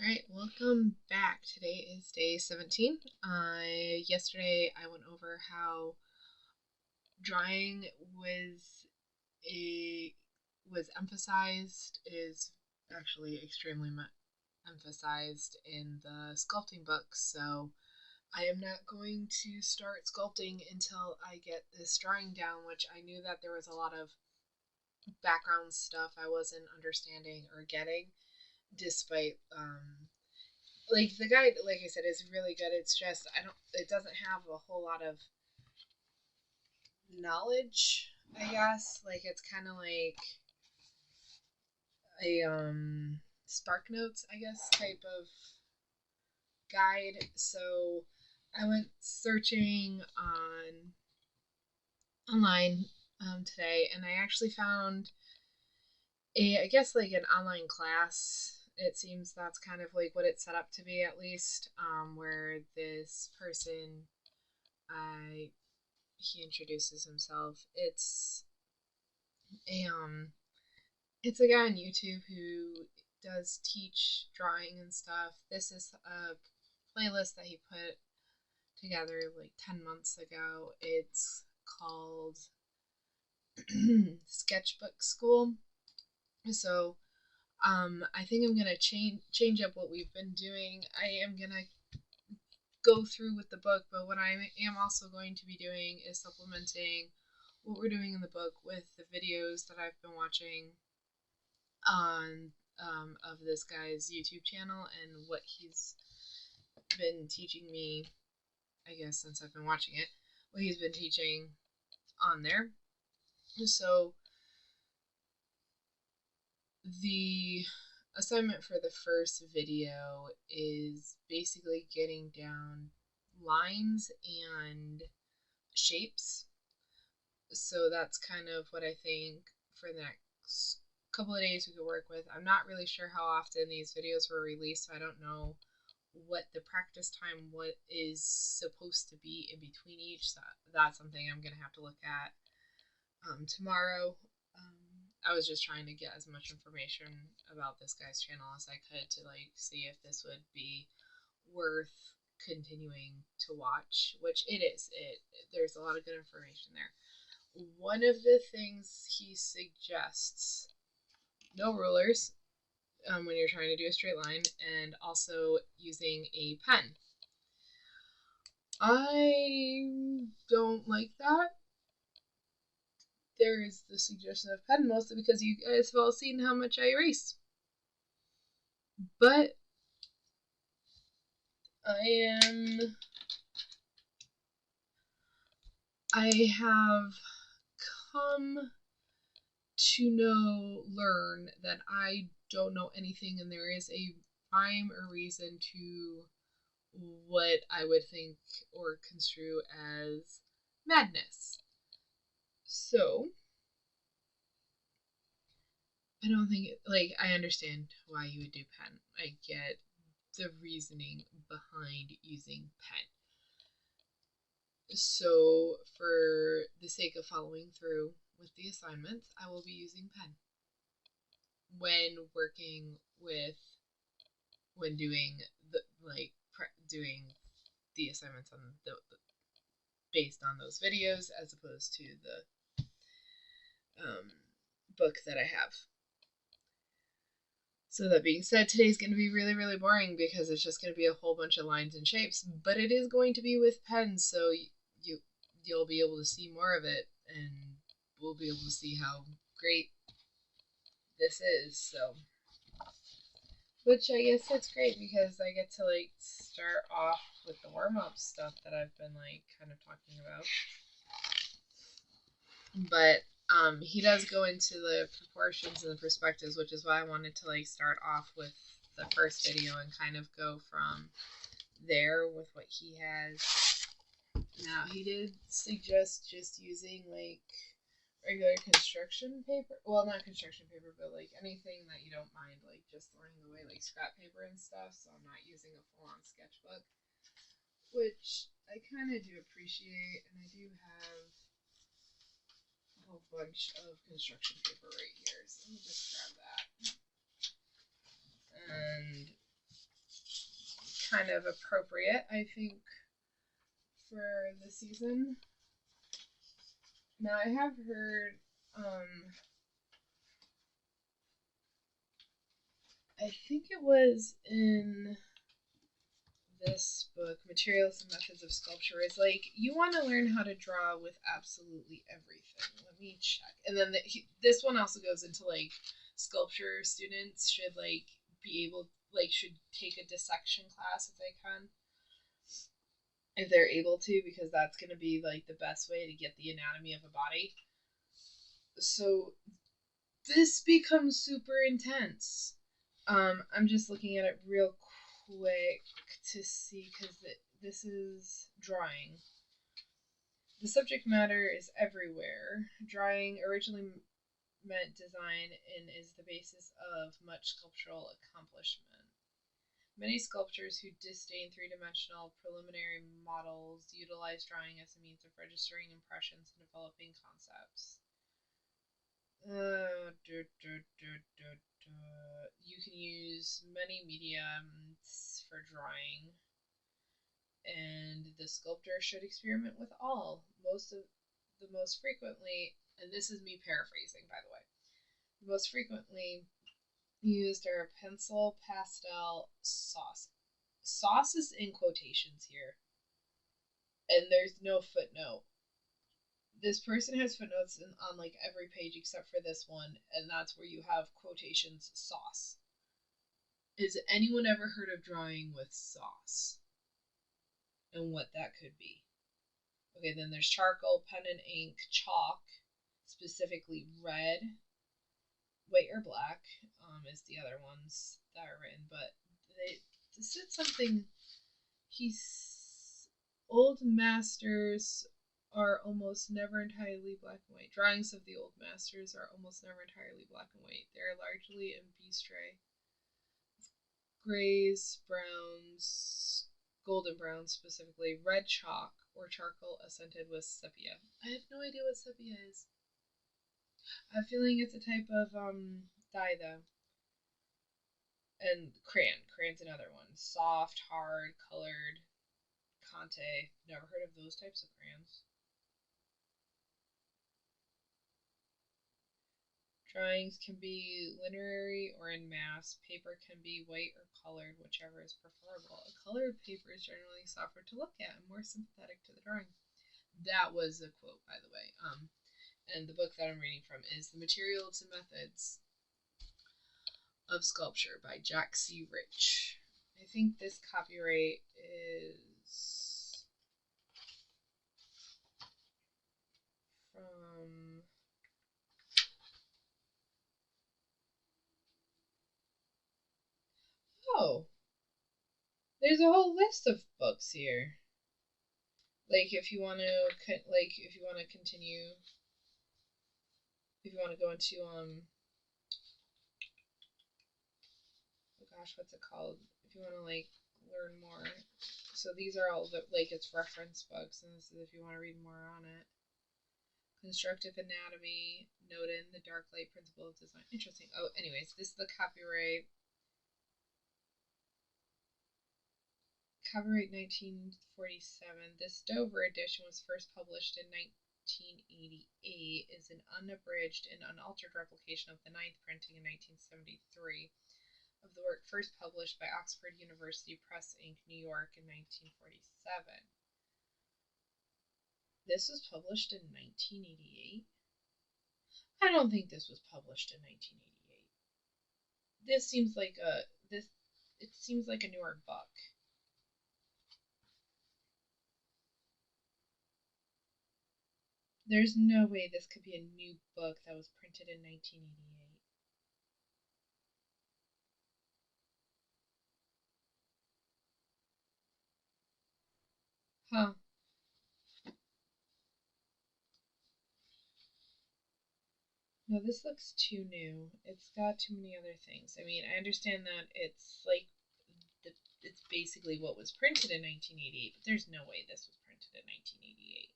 Alright, welcome back. Today is day 17. Yesterday I went over how drawing a was emphasized is actually extremely emphasized in the sculpting book. So I am not going to start sculpting until I get this drawing down, which I knew that there was a lot of background stuff I wasn't understanding or getting, despite like the guy, like I said, is really good. It's just it doesn't have a whole lot of knowledge, I guess. Like it's kind of like a Spark Notes, I guess, type of guide. So I went searching online today, and I actually found I guess like an online class. It seems that's kind of like what it's set up to be, at least, where this person, I he introduces himself. A it's a guy on YouTube who does teach drawing and stuff. This is a playlist that he put together like 10 months ago. It's called Sketchbook School. So I think I'm gonna change up what we've been doing. I am gonna go through with the book, but what I am also going to be doing is supplementing what we're doing in the book with the videos that I've been watching on of this guy's YouTube channel and what he's been teaching me, I guess, since I've been watching it, what he's been teaching on there. So the assignment for the first video is basically getting down lines and shapes. So that's kind of what I think for the next couple of days we could work with. I'm not really sure how often these videos were released, so I don't know what the practice time what is supposed to be in between each. So that's something I'm gonna have to look at tomorrow. I was just trying to get as much information about this guy's channel as I could to like see if this would be worth continuing to watch, which it is. There's a lot of good information there. One of the things he suggests: no rulers when you're trying to do a straight line, and also using a pen. I don't like that. There is the suggestion of pen, mostly because you guys have all seen how much I erase. But I have come to learn that I don't know anything, and there is a rhyme or reason to what I would think or construe as madness. So, I don't think like I understand why you would do pen. I get the reasoning behind using pen. So, for the sake of following through with the assignments, I will be using pen when working with when doing the doing the assignments on based on those videos as opposed to the book that I have. So that being said, today's going to be really, really boring because it's just going to be a whole bunch of lines and shapes, but it is going to be with pens, so you'll be able to see more of it, and we'll be able to see how great this is. So, which I guess it's great because I get to like start off with the warm up stuff that I've been like kind of talking about. But he does go into the proportions and the perspectives, which is why I wanted to like start off with the first video and kind of go from there with what he has. Now, he did suggest just using like regular construction paper. Well, not construction paper, but like anything that you don't mind, like just throwing away, like scrap paper and stuff. So I'm not using a full on sketchbook, which I kind of do appreciate. And I do have a whole bunch of construction paper right here. So let me just grab that. And kind of appropriate, I think, for the season. Now, I have heard, I think it was in this book, Materials and Methods of Sculpture, is like, you want to learn how to draw with absolutely everything. Let me check. And then this one also goes into like sculpture students should like be able, like, should take a dissection class if they can, if they're able to, because that's going to be like the best way to get the anatomy of a body. So this becomes super intense. I'm just looking at it real quick to see, because this is drawing. The subject matter is everywhere. Drawing originally meant design and is the basis of much sculptural accomplishment. Many sculptors who disdain three-dimensional preliminary models utilize drawing as a means of registering impressions and developing concepts. You can use many mediums for drawing, and the sculptor should experiment with all. Most frequently, and this is me paraphrasing, by the way, the most frequently used are pencil, pastel, sauce. Sauce is in quotations here, and there's no footnote. This person has footnotes on like every page except for this one, and that's where you have quotations sauce. Has anyone ever heard of drawing with sauce? And what that could be? Okay, then there's charcoal, pen and ink, chalk, specifically red, white or black, is the other ones that are written, but they said something. Old masters are almost never entirely black and white. Drawings of the old masters are almost never entirely black and white. They are largely in bistre, grays, browns, golden browns specifically, red chalk or charcoal accented with sepia. I have no idea what sepia is. I'm feeling it's a type of dye though. And crayan's another one. Soft, hard, colored, Conte. Never heard of those types of crayons. Drawings can be linear or in mass. Paper can be white or colored, whichever is preferable. A colored paper is generally softer to look at and more sympathetic to the drawing. That was a quote, by the way. And the book that I'm reading from is The Materials and Methods of Sculpture by Jack C. Rich. I think this copyright is from... Oh, there's a whole list of books here. Like if you want to, continue, if you want to go into oh gosh, what's it called? If you want to like learn more. So these are all the, like, it's reference books, and this is if you want to read more on it. Constructive Anatomy, Newton, The Dark Light Principle of Design. Interesting. Oh, anyways, this is the copyright. Copyright 1947. This Dover edition was first published in 1988. Is an unabridged and unaltered replication of the ninth printing in 1973 of the work first published by Oxford University Press, Inc., New York in 1947. This was published in 1988? I don't think this was published in 1988. This seems like it seems like a newer book. There's no way this could be a new book that was printed in 1988. Huh. No, this looks too new. It's got too many other things. I mean, I understand that it's like it's basically what was printed in 1988, but there's no way this was printed in 1988.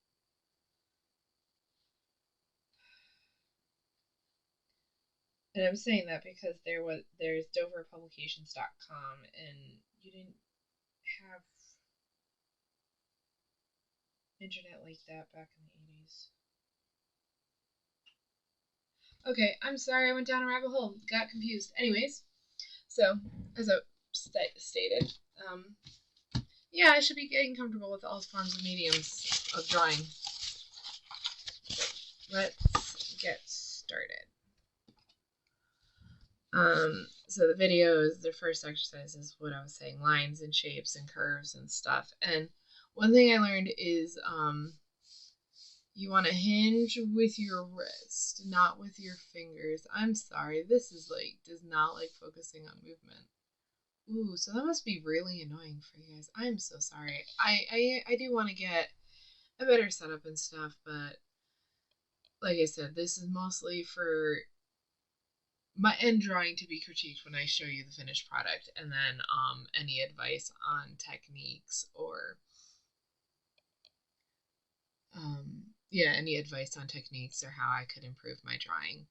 And I'm saying that because there's doverpublications.com, and you didn't have internet like that back in the 80s. Okay, I'm sorry I went down a rabbit hole. Got confused. Anyways, so as I stated, yeah, I should be getting comfortable with all forms of mediums of drawing. Let's get started. So the video is the first exercise is what I was saying, lines and shapes and curves and stuff. And one thing I learned is you want to hinge with your wrist, not with your fingers. I'm sorry, this is does not like focusing on movement. Ooh, so that must be really annoying for you guys. I'm so sorry. I do want to get a better setup and stuff, but like I said, this is mostly for my end drawing to be critiqued when I show you the finished product, and then any advice on techniques or any advice on techniques or how I could improve my drawing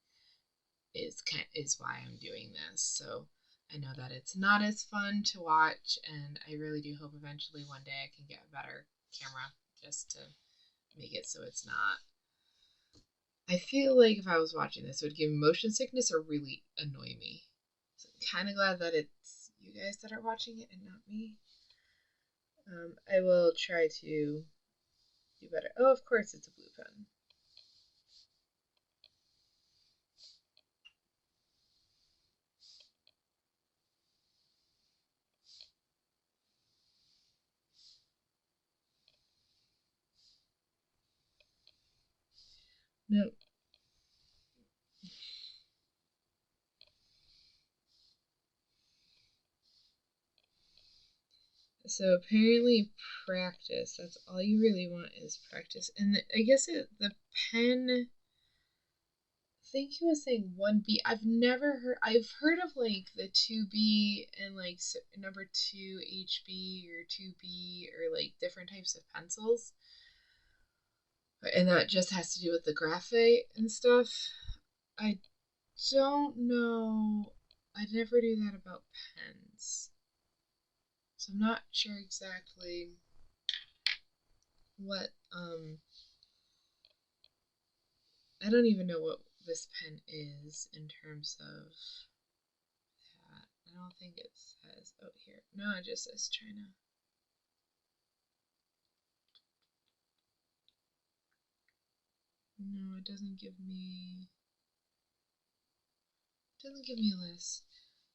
is why I'm doing this. So I know that it's not as fun to watch, and I really do hope eventually one day I can get a better camera just to make it so it's not. I feel like if I was watching this, it would give me motion sickness or really annoy me. So I'm kind of glad that it's you guys that are watching it and not me. I will try to do better. Oh, of course it's a blue pen. No. So apparently practice, that's all you really want is practice. And I guess the pen, I think he was saying 1B. I've heard of like the 2B and like number 2 HB or 2B or like different types of pencils. And that just has to do with the graphite and stuff. I don't know. I never do that about pens. So I'm not sure exactly what I don't even know what this pen is in terms of that. I don't think it says here. No, it just says China. No, it doesn't give me a list.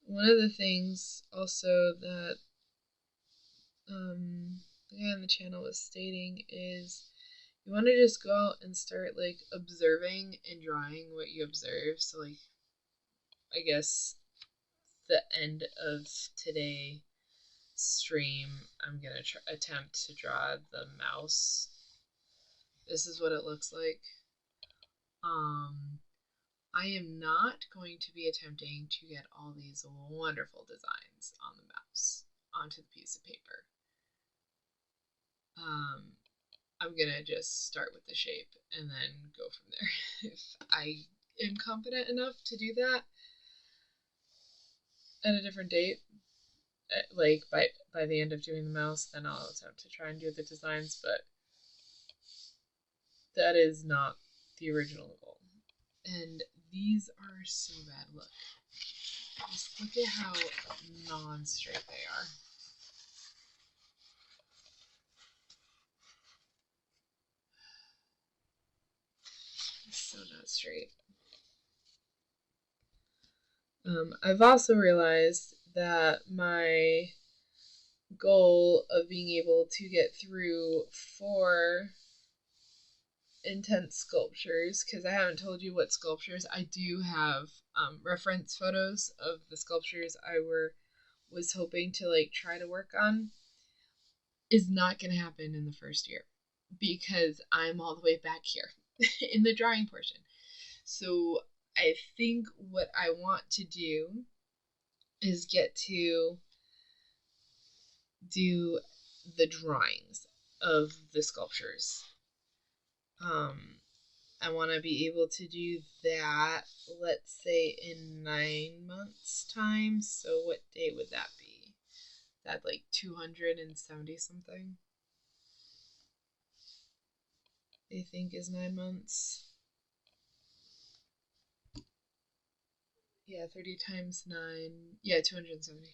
One of the things also that the guy on the channel was stating is you want to just go out and start like observing and drawing what you observe. So like I guess the end of today's stream I'm gonna attempt to draw the mouse. This is what it looks like. I am not going to be attempting to get all these wonderful designs on the mouse onto the piece of paper. I'm gonna just start with the shape and then go from there. If I am competent enough to do that at a different date, like by the end of doing the mouse, then I'll attempt to try and do the designs, but that is not the original goal. And these are so bad. Look. Just look at how non-straight they are. It's so not straight. I've also realized that my goal of being able to get through 4 intense sculptures, because I haven't told you what sculptures, I do have reference photos of the sculptures I was hoping to like try to work on, is not going to happen in the first year because I'm all the way back here in the drawing portion. So I think what I want to do is get to do the drawings of the sculptures. I want to be able to do that, let's say in 9 months' time. So what day would that be? that like 270 something, I think is 9 months. Yeah, 30 times 9. Yeah, 270.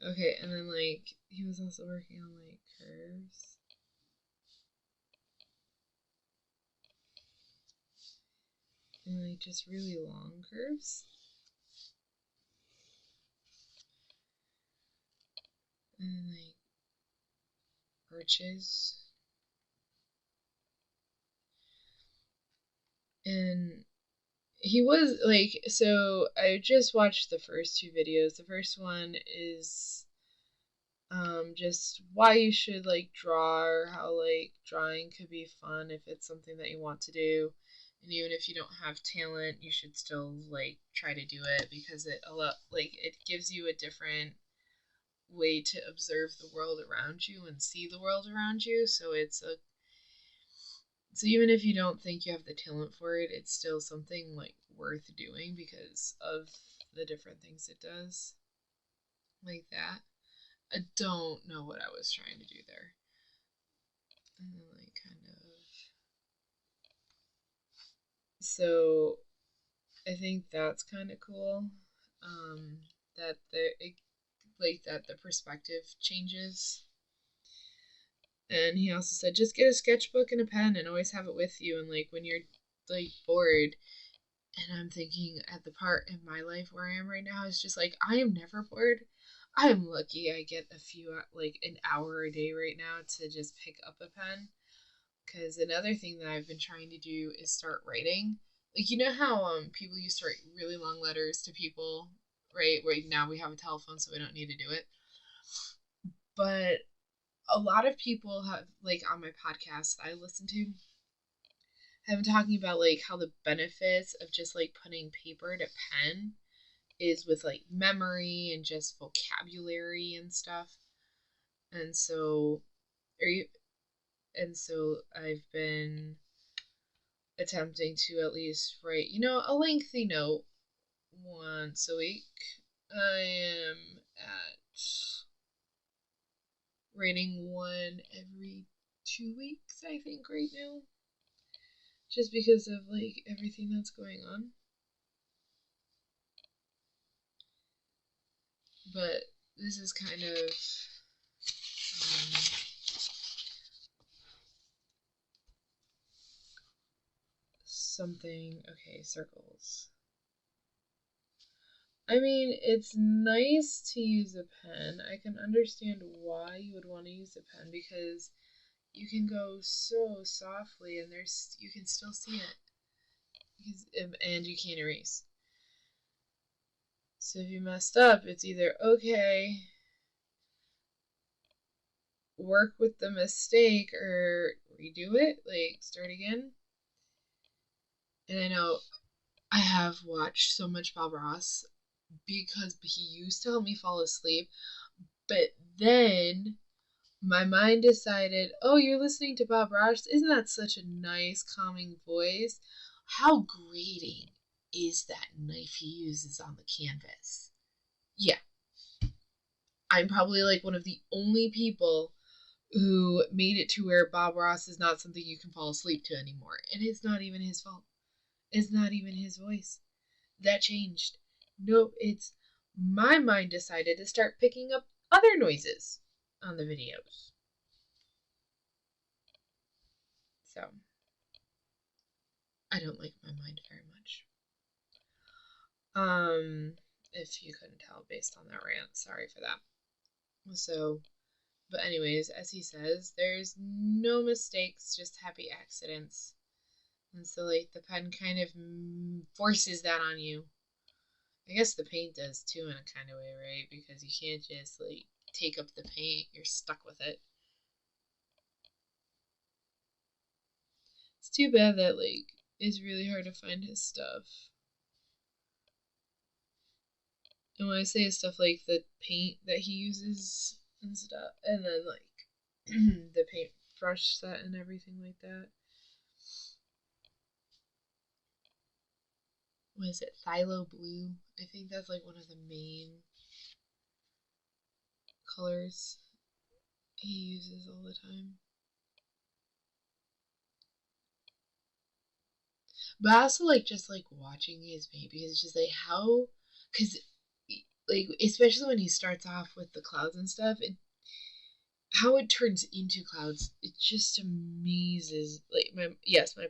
Okay, and then like he was also working on like curves. And like just really long curves. And like arches. And he was like, so I just watched the first two videos. The first one is just why you should like draw, or how like drawing could be fun if it's something that you want to do. And even if you don't have talent, you should still like try to do it, because it gives you a different way to observe the world around you and see the world around you. So even if you don't think you have the talent for it, it's still something like worth doing because of the different things it does. Like that. I don't know what I was trying to do there. And then like kind of, so I think that's kind of cool. That the perspective changes. And he also said, just get a sketchbook and a pen and always have it with you. And like when you're like bored, and I'm thinking at the part in my life where I am right now, it's just like I am never bored. I am lucky I get like an hour a day right now to just pick up a pen. Because another thing that I've been trying to do is start writing. Like, you know how people used to write really long letters to people, right? Right now we have a telephone, so we don't need to do it. But a lot of people have, like, on my podcast I listen to, have been talking about like how the benefits of just like putting paper to pen is with like memory and just vocabulary and stuff. And so, are you? And so I've been attempting to at least write, a lengthy note once a week. I am at writing one every 2 weeks, I think, right now. Just because of like everything that's going on. But this is kind of something. Okay, circles. I mean, it's nice to use a pen. I can understand why you would want to use a pen, because you can go so softly and you can still see it. And you can't erase. So if you messed up, it's either okay, work with the mistake, or redo it, like start again. And I know I have watched so much Bob Ross because he used to help me fall asleep, but then my mind decided, oh, you're listening to Bob Ross? Isn't that such a nice, calming voice? How grating is that knife he uses on the canvas? Yeah. I'm probably like one of the only people who made it to where Bob Ross is not something you can fall asleep to anymore. And it's not even his fault. It's not even his voice. That changed. Nope, it's my mind decided to start picking up other noises on the videos. So, I don't like my mind very much. If you couldn't tell based on that rant, sorry for that. So, but anyways, as he says, there's no mistakes, just happy accidents. And so, like, the pen kind of forces that on you. I guess the paint does too, in a kind of way, right? Because you can't just, like, take up the paint, you're stuck with it. It's too bad that, like, it's really hard to find his stuff. And when I say stuff, like the paint that he uses and stuff, and then like the paint brush set and everything like that. What is it? Phthalo blue. I think that's like one of the main colors he uses all the time. But I also like just like watching his babies. It's just like how, because like especially when he starts off with the clouds and stuff, how it turns into clouds, it just amazes. Like my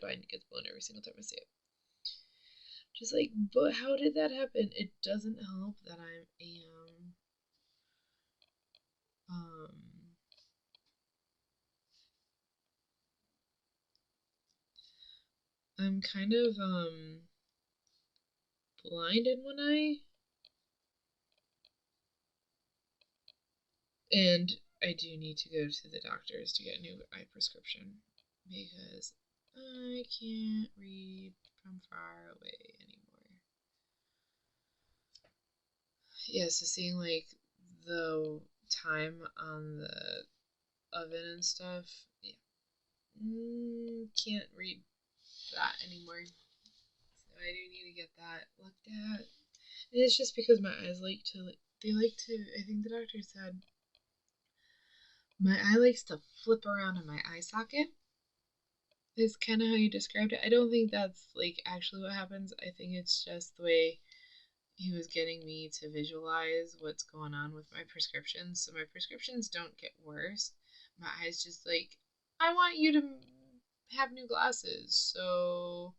mind gets blown every single time I see it. Just like, but how did that happen? It doesn't help that I am I'm kind of blind in one eye, and I do need to go to the doctors to get a new eye prescription because I can't read from far away anymore. Yeah, so seeing like the time on the oven and stuff, yeah, can't read that anymore. So I do need to get that looked at. And it's just because my eyes like to, I think the doctor said my eye likes to flip around in my eye socket. Is kind of how you described it. I don't think that's like actually what happens. I think it's just the way he was getting me to visualize what's going on with my prescriptions. So my prescriptions don't get worse. My eyes just like, I want you to have new glasses. So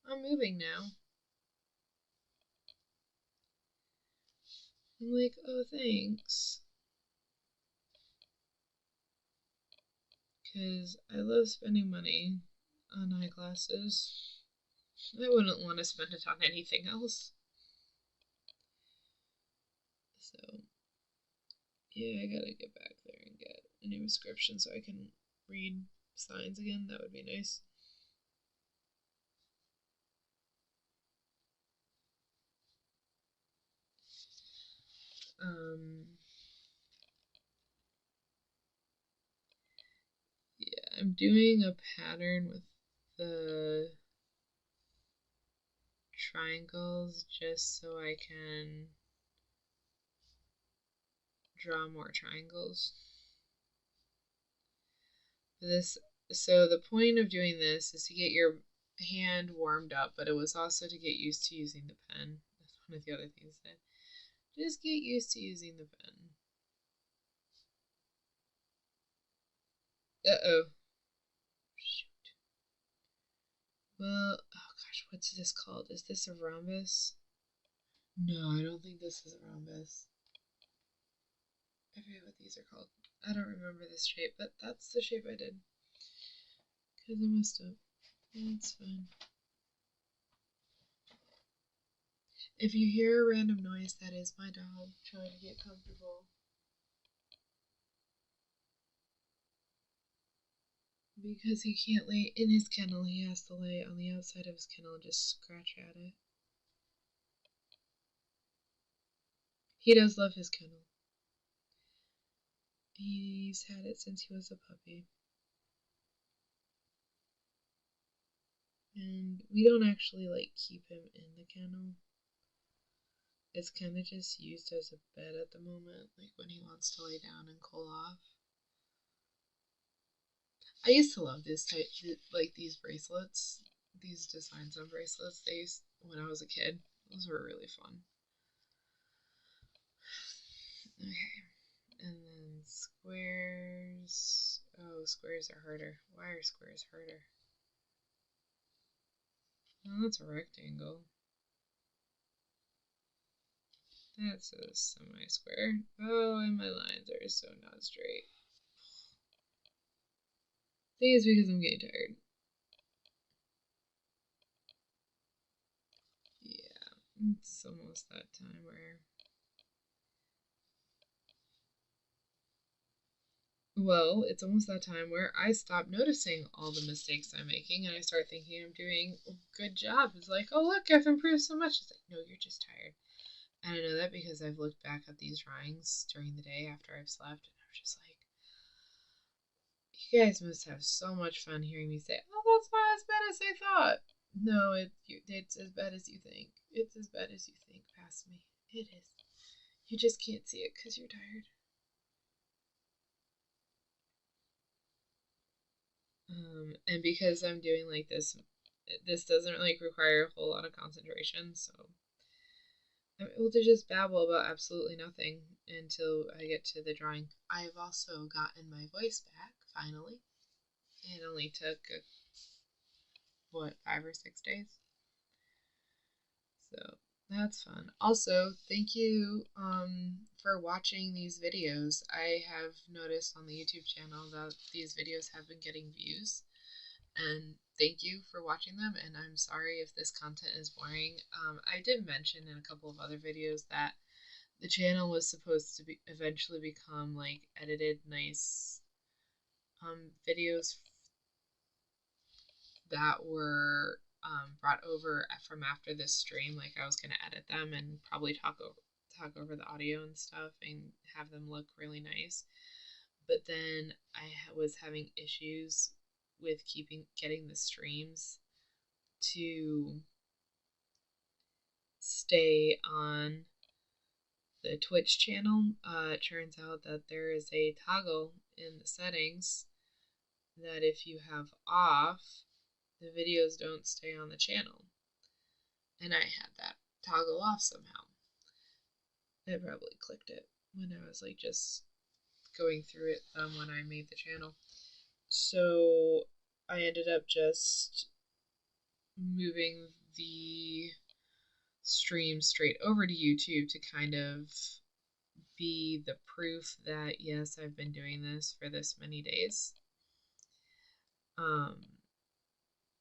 I'm moving now. I'm like, oh, thanks. Because I love spending money on eyeglasses. I wouldn't want to spend it on anything else. So, yeah, I gotta get back there and get a new prescription so I can read signs again. That would be nice. Yeah, I'm doing a pattern with the triangles just so I can draw more triangles. So the point of doing this is to get your hand warmed up, but it was also to get used to using the pen. That's one of the other things that just get used to using the pen. Uh-oh. Shoot. Well, oh gosh, what's this called? Is this a rhombus? No, I don't think this is a rhombus. I forget what these are called. I don't remember this shape, but that's the shape I did. Because I messed up. It's fine. If you hear a random noise, that is my dog trying to get comfortable. Because he can't lay in his kennel, he has to lay on the outside of his kennel and just scratch at it. He does love his kennel. He's had it since he was a puppy. And we don't actually like keep him in the kennel. It's kind of just used as a bed at the moment, like when he wants to lay down and cool off. I used to love this type, like these bracelets, these designs on bracelets. When I was a kid. Those were really fun. Okay, and then squares. Oh, squares are harder. Why are squares harder? Oh, that's a rectangle. That's a semi-square. Oh, and my lines are so not straight. I think it's because I'm getting tired. Yeah, it's almost that time where... Well, it's almost that time where I stop noticing all the mistakes I'm making and I start thinking I'm doing a good job. It's like, oh, look, I've improved so much. It's like, no, you're just tired. And I know that because I've looked back at these drawings during the day after I've slept and I'm just like, you You guys must have so much fun hearing me say, "Oh, that's not as bad as I thought." No, it's as bad as you think. It's as bad as you think. Past me, it is. You just can't see it because you're tired. And because I'm doing like this doesn't like require a whole lot of concentration, so I'm able to just babble about absolutely nothing until I get to the drawing. I've also gotten my voice back, finally. It only took, 5 or 6 days? So that's fun. Also, thank you for watching these videos. I have noticed on the YouTube channel that these videos have been getting views, and thank you for watching them. And I'm sorry if this content is boring. I did mention in a couple of other videos that the channel was supposed to eventually become like edited, nice videos that were brought over from after this stream. Like I was gonna edit them and probably talk over the audio and stuff and have them look really nice. But then I was having issues with getting the streams to stay on the Twitch channel. It turns out that there is a toggle in the settings that if you have off, the videos don't stay on the channel. And I had that toggle off somehow. I probably clicked it when I was like just going through it when I made the channel. So I ended up just moving the stream straight over to YouTube to kind of be the proof that yes, I've been doing this for this many days.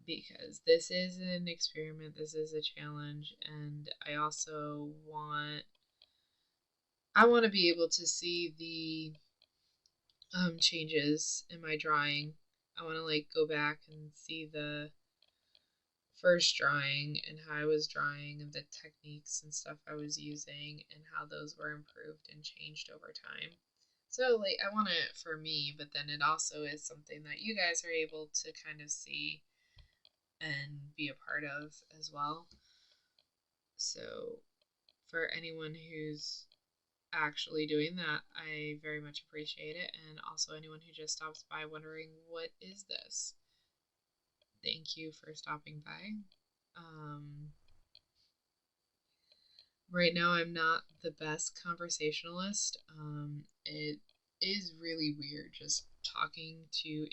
Because this is an experiment, this is a challenge, and I also want to be able to see the changes in my drawing. I want to like go back and see the first drawing and how I was drawing and the techniques and stuff I was using and how those were improved and changed over time. So like I want it for me, but then it also is something that you guys are able to kind of see and be a part of as well. So for anyone who's actually doing that, I very much appreciate it. And also anyone who just stops by wondering, what is this? Thank you for stopping by. Right now I'm not the best conversationalist. It is really weird just talking to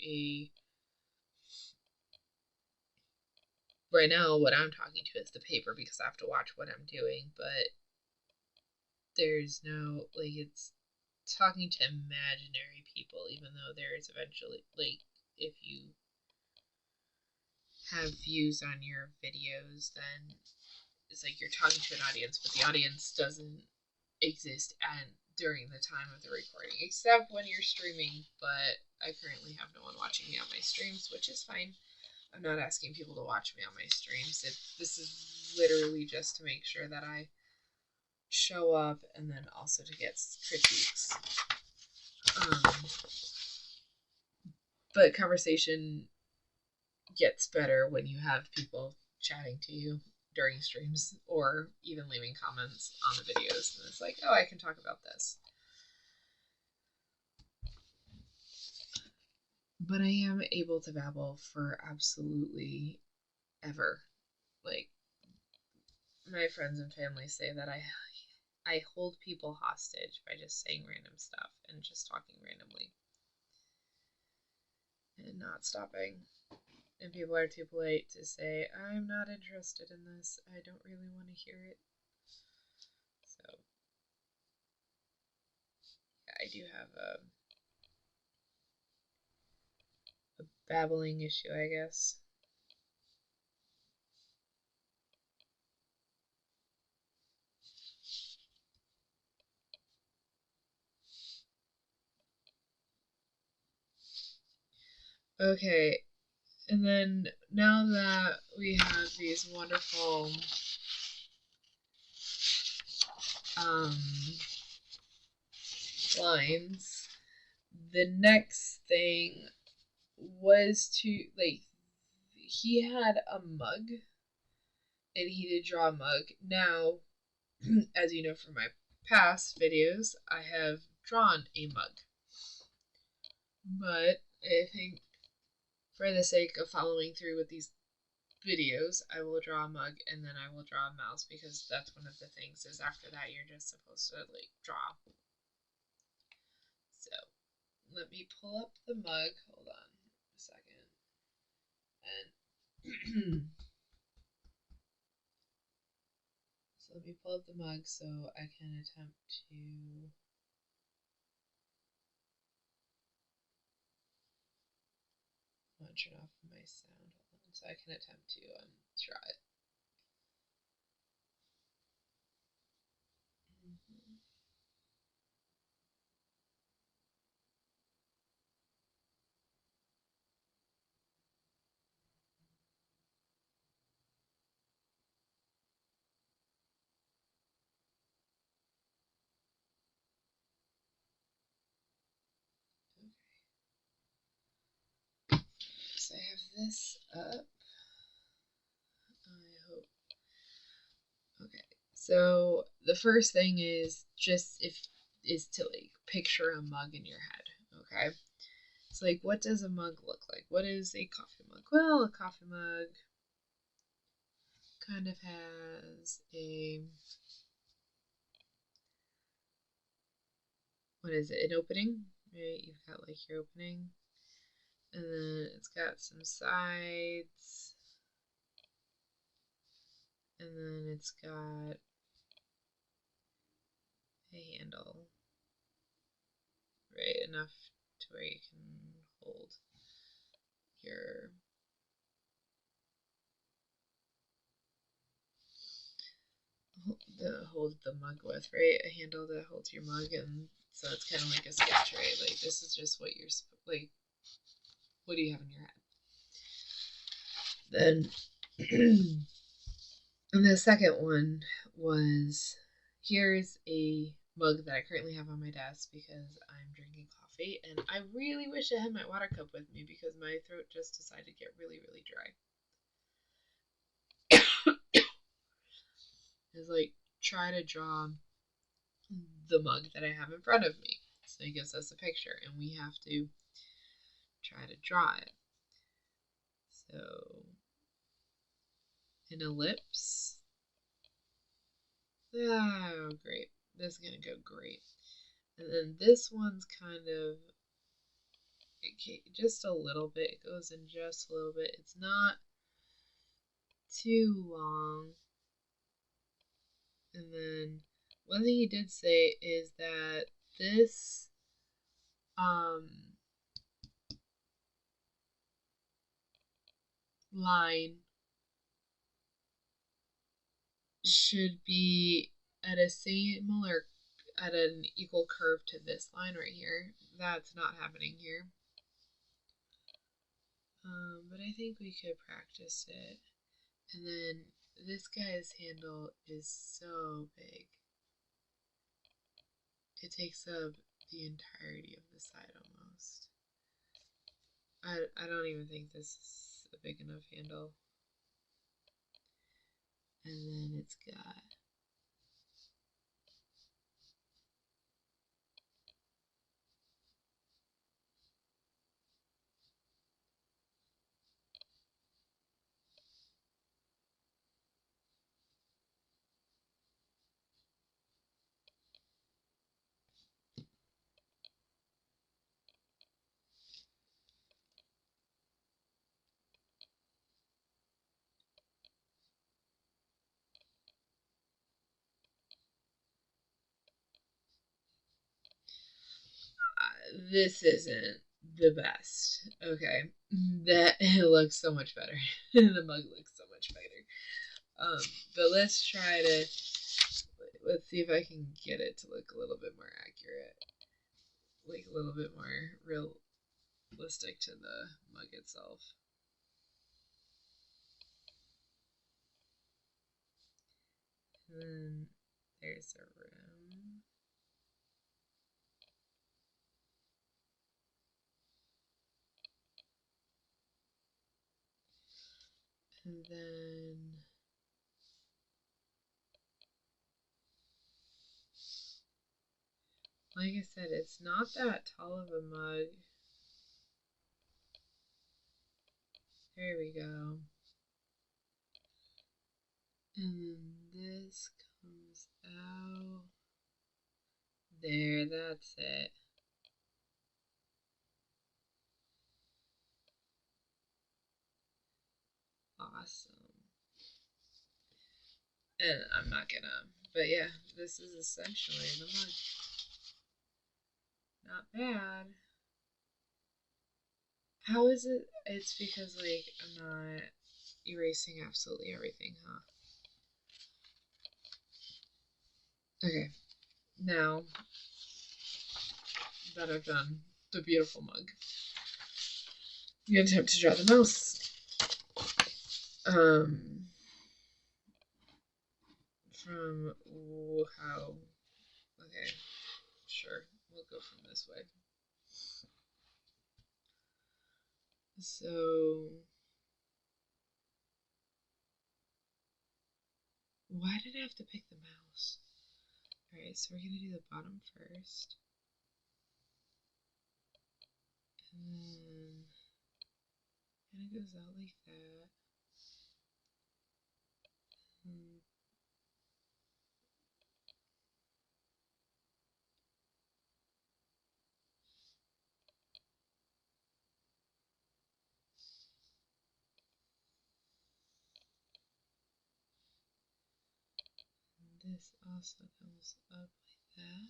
right now what I'm talking to is the paper because I have to watch what I'm doing, but there's no, like, it's talking to imaginary people, even though there's eventually, like, if you have views on your videos, then it's like you're talking to an audience, but the audience doesn't exist and during the time of the recording, except when you're streaming. But I currently have no one watching me on my streams, which is fine. I'm not asking people to watch me on my streams. This is literally just to make sure that I show up and then also to get critiques. But conversation gets better when you have people chatting to you during streams or even leaving comments on the videos. And it's like, oh, I can talk about this. But I am able to babble for absolutely ever. Like, my friends and family say that I hold people hostage by just saying random stuff and just talking randomly and not stopping. And people are too polite to say, I'm not interested in this. I don't really want to hear it. So, yeah, I do have a babbling issue, I guess. Okay, and then now that we have these wonderful lines, the next thing was to, like, he had a mug and he did draw a mug. Now, as you know from my past videos, I have drawn a mug. But I think for the sake of following through with these videos, I will draw a mug and then I will draw a mouse, because that's one of the things is after that you're just supposed to like draw. So let me pull up the mug. Hold on a second. And so let me pull up the mug so I can attempt to. I'm gonna turn off my sound. Hold on, so I can attempt to draw it. Okay. So I have this up. I hope. Okay. So the first thing is to like picture a mug in your head. Okay. It's like, what does a mug look like? What is a coffee mug? Well, a coffee mug kind of has a, what is it? An opening, right? You've got like your opening, and then it's got some sides, and then it's got a handle, right? Enough to where you can hold your hold the mug with, right? A handle that holds your mug, and so it's kind of like a sketch, right? Like this is just what you're like. What do you have in your head? Then, and the second one was, here's a mug that I currently have on my desk because I'm drinking coffee, and I really wish I had my water cup with me because my throat just decided to get really, really dry. Is like try to draw the mug that I have in front of me. So he gives us a picture, and we have to try to draw it. So an ellipse. Oh, great. This is going to go great. And then this one's kind of, okay, just a little bit. It goes in just a little bit. It's not too long. And then one thing he did say is that this line should be at a similar, at an equal curve to this line right here. That's not happening here. But I think we could practice it. And then this guy's handle is so big. It takes up the entirety of the side almost. I don't even think this is a big enough handle. And then it's got this isn't the best. Okay, that it looks so much better. The mug looks so much better. But let's try to, let's see if I can get it to look a little bit more accurate, like a little bit more realistic to the mug itself. And then there's a rim. And then like I said, it's not that tall of a mug. There we go. And then this comes out. There, that's it. Awesome. And I'm not gonna, but yeah, this is essentially the mug. Not bad. How is it? It's because, like, I'm not erasing absolutely everything, huh? Okay, now that I've done the beautiful mug, I'm gonna attempt to draw the mouse. From how? Okay, sure, we'll go from this way. So, why did I have to pick the mouse? Alright, so we're gonna do the bottom first. And then kind of goes out like that. And this also comes up like that.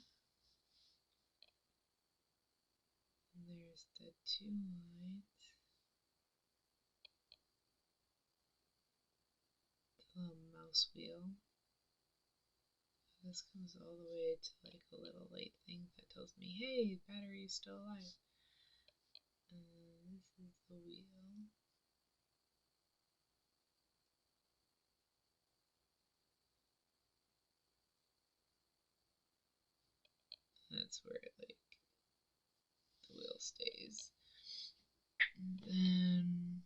And there's the 2 lines. The little mouse wheel. This comes all the way to like a little light thing that tells me, hey, battery is still alive. And this is the wheel. That's where like the wheel stays. And then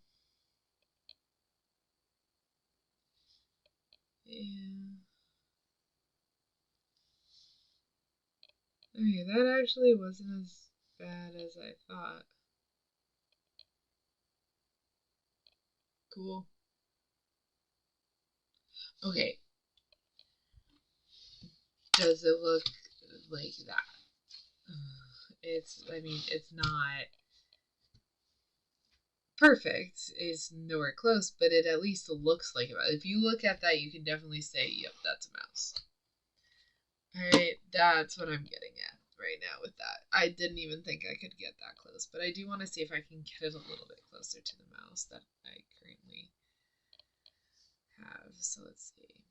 yeah. Okay, that actually wasn't as bad as I thought. Cool. Okay. Does it look like that? I mean, it's not perfect. It's nowhere close, but it at least looks like a mouse. If you look at that, you can definitely say, yep, that's a mouse. Alright, that's what I'm getting at right now with that. I didn't even think I could get that close, but I do want to see if I can get it a little bit closer to the mouse that I currently have. So let's see.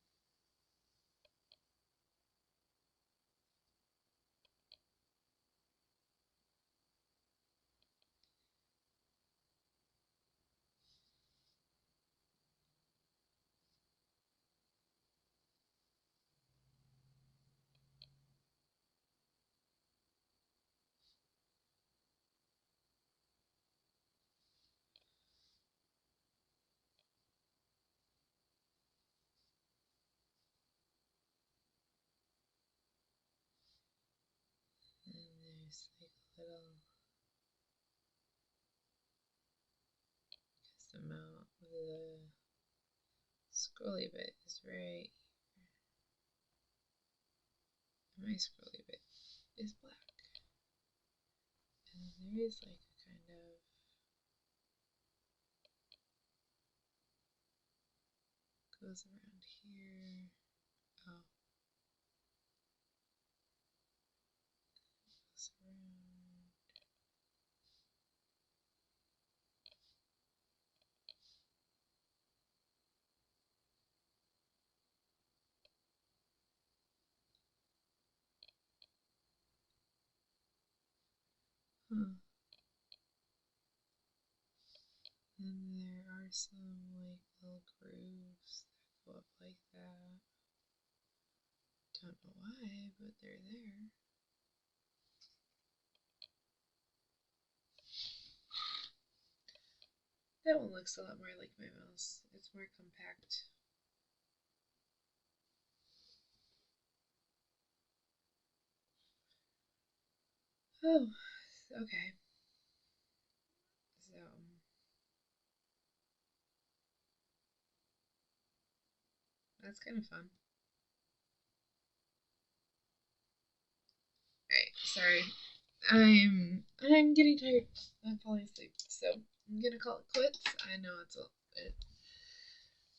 And there's like a little amount of the scrolly bit is right here. My scrolly bit is black. And there is like a kind of goes around here. Oh. Goes around. Huh. And there are some like little grooves that go up like that. Don't know why, but they're there. That one looks a lot more like my mouse. It's more compact. Oh, okay. So, that's kind of fun. Alright, sorry. I'm getting tired. I'm falling asleep. So I'm gonna call it quits. I know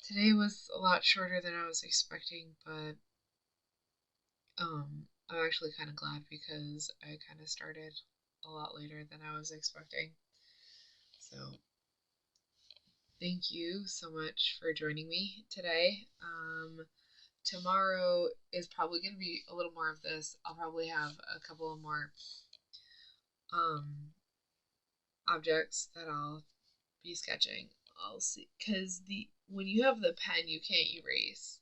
today was a lot shorter than I was expecting, but I'm actually kind of glad because I kind of started a lot later than I was expecting. So thank you so much for joining me today. Tomorrow is probably going to be a little more of this. I'll probably have a couple of more um, objects that I'll be sketching. I'll see, because the when you have the pen, you can't erase,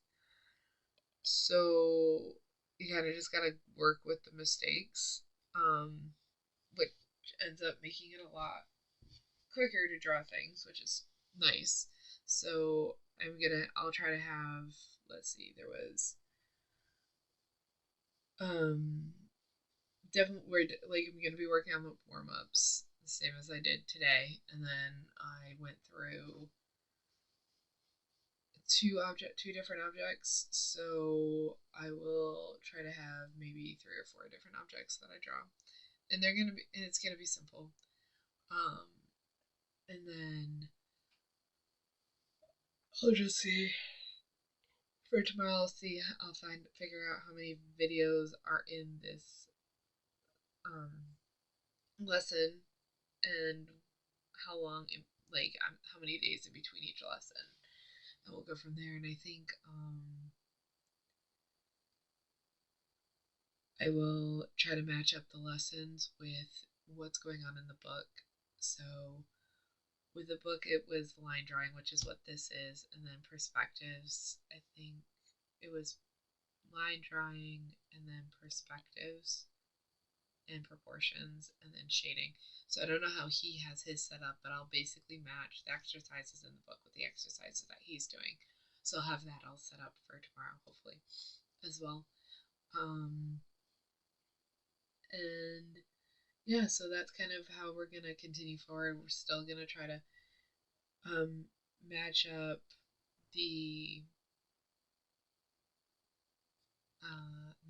so you kind of just gotta work with the mistakes, which ends up making it a lot quicker to draw things, which is nice. So I'll try to have, let's see, there was, um, definitely, I'm gonna be working on the warm ups, the same as I did today, and then I went through two different objects, so I will try to have maybe 3 or 4 different objects that I draw, and it's gonna be simple. Um, and then I'll just see for tomorrow. I'll figure out how many videos are in this um lesson, and how long, how many days in between each lesson, and we'll go from there. And I think I will try to match up the lessons with what's going on in the book. So with the book, it was line drawing, which is what this is, and then perspectives. I think it was line drawing and then perspectives and proportions and then shading. So I don't know how he has his set up, but I'll basically match the exercises in the book with the exercises that he's doing. So I'll have that all set up for tomorrow, hopefully, as well. Um, and yeah, so that's kind of how we're gonna continue forward. We're still gonna try to um, match up the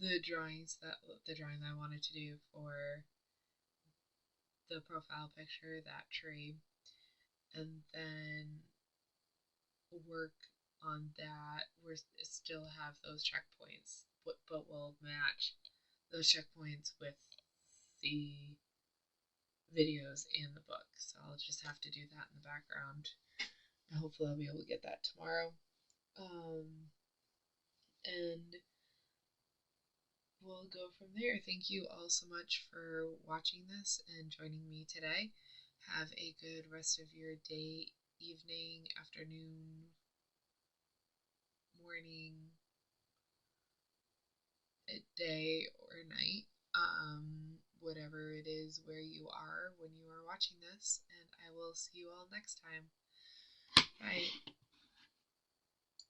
the drawing that I wanted to do for the profile picture, that tree, and then work on that. We still have those checkpoints, but we'll match those checkpoints with the videos and the book. So I'll just have to do that in the background. And hopefully I'll be able to get that tomorrow. And we'll go from there. Thank you all so much for watching this and joining me today. Have a good rest of your day, evening, afternoon, morning, day, or night. Whatever it is where you are when you are watching this, and I will see you all next time. Bye.